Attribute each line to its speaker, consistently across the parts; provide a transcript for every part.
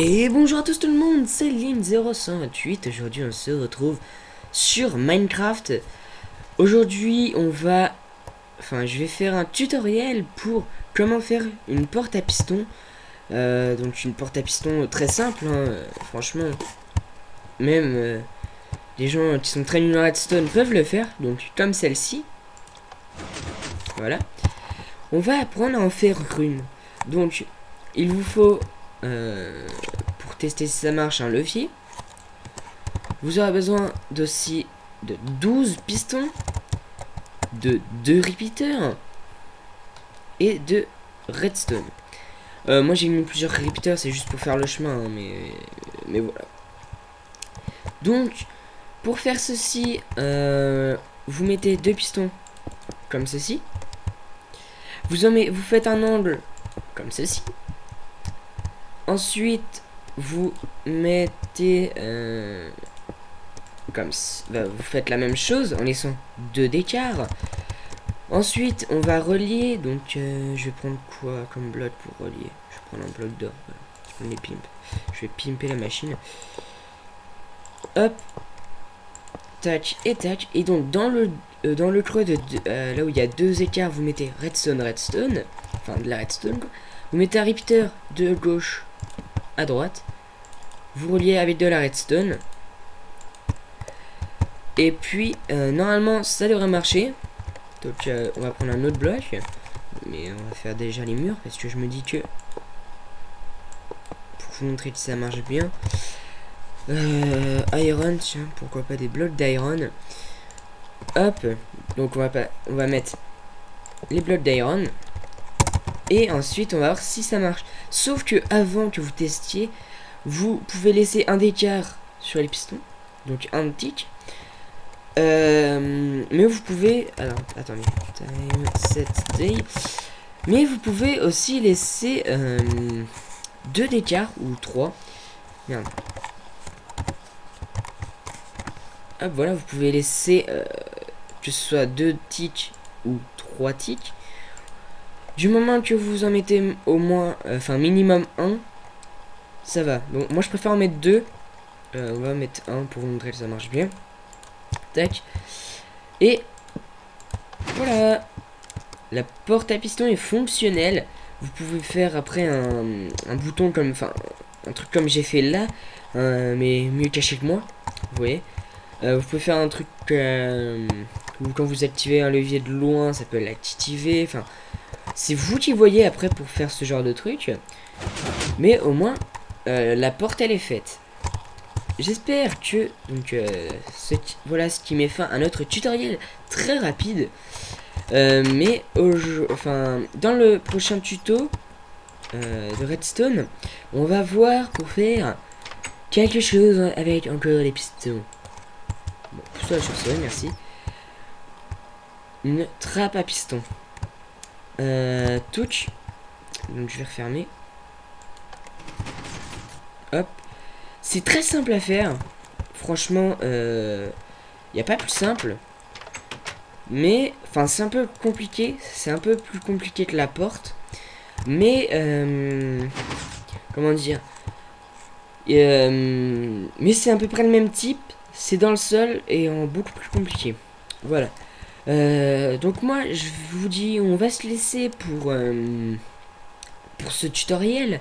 Speaker 1: Et bonjour à tous tout le monde, c'est Lynn0128. Aujourd'hui on se retrouve sur Minecraft. Aujourd'hui je vais faire un tutoriel pour comment faire une porte à piston. Donc une porte à piston très simple, hein, franchement. Même les gens qui sont très nuls en redstone peuvent le faire. Donc comme celle-ci. Voilà. On va apprendre à en faire une. Donc il vous faut... pour tester si ça marche, un levier. Vous aurez besoin aussi de 12 pistons, de 2 repeaters et de redstone. Moi j'ai mis plusieurs repeaters, c'est juste pour faire le chemin, hein, mais voilà. Donc pour faire ceci, vous mettez 2 pistons comme ceci. Vous faites un angle comme ceci. Ensuite, vous mettez vous faites la même chose en laissant 2 d'écart. Ensuite, on va relier. Donc, je vais prendre quoi comme bloc pour relier? Je vais prendre un bloc d'or. Voilà. On les pimp. Je vais pimper la machine. Hop, tac et tac. Et donc, dans le creux de là où il y a 2 écarts, vous mettez redstone. Enfin, de la redstone, quoi. Vous mettez un repeater de gauche à droite, vous reliez avec de la redstone, et puis normalement ça devrait marcher. Donc on va prendre un autre bloc, mais on va faire déjà les murs parce que je me dis que pour vous montrer que ça marche bien, iron, tiens, pourquoi pas des blocs d'iron. Hop, donc on va mettre les blocs d'iron et ensuite on va voir si ça marche. Sauf que avant que vous testiez, vous pouvez laisser un d'écart sur les pistons, donc un tick. Mais vous pouvez, alors attendez, time set day. Mais vous pouvez aussi laisser 2 d'écart ou 3. Merde. Hop, voilà, vous pouvez laisser que ce soit 2 ticks ou 3 ticks. Du moment que vous en mettez au moins, minimum 1, ça va. Donc moi je préfère en mettre 2. On va mettre 1 pour vous montrer que ça marche bien. Tac. Et voilà. La porte à piston est fonctionnelle. Vous pouvez faire après un bouton comme, un truc comme j'ai fait là, mais mieux caché que moi. Vous voyez. Vous pouvez faire un truc où quand vous activez un levier de loin, ça peut l'activer. Enfin, c'est vous qui voyez après pour faire ce genre de truc. Mais au moins, la porte elle est faite. J'espère que voilà ce qui met fin à notre tutoriel très rapide. Mais dans le prochain tuto de Redstone, on va voir pour faire quelque chose avec encore les pistons. Bon, pour ça, je sais, merci. Une trappe à piston. Touch. Donc je vais refermer. Hop. C'est très simple à faire. Franchement, il n'y a pas plus simple. Mais, c'est un peu compliqué. C'est un peu plus compliqué que la porte. Mais, comment dire, mais c'est à peu près le même type. C'est dans le sol et en beaucoup plus compliqué. Voilà. Donc moi, je vous dis, on va se laisser pour ce tutoriel.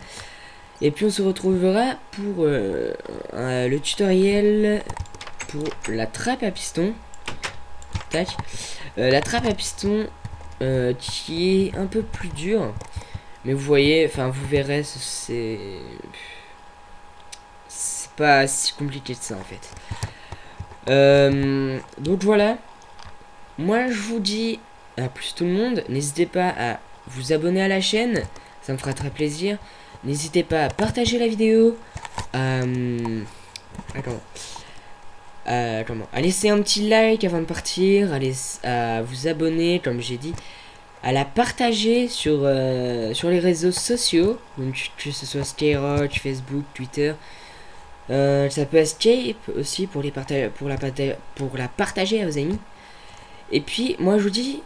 Speaker 1: Et puis on se retrouvera pour le tutoriel pour la trappe à piston. Tac. La trappe à piston qui est un peu plus dure. Mais vous voyez, vous verrez, c'est pas si compliqué que ça en fait. Donc voilà. Moi je vous dis à plus tout le monde. N'hésitez pas à vous abonner à la chaîne. Ça me fera très plaisir. N'hésitez pas à partager la vidéo, à laisser un petit like avant de partir, à vous abonner, comme j'ai dit, à la partager sur les réseaux sociaux, donc que ce soit Skyrock, Facebook, Twitter. Ça peut Escape aussi pour la partager à vos amis. Et puis moi je vous dis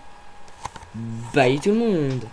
Speaker 1: bye tout le monde.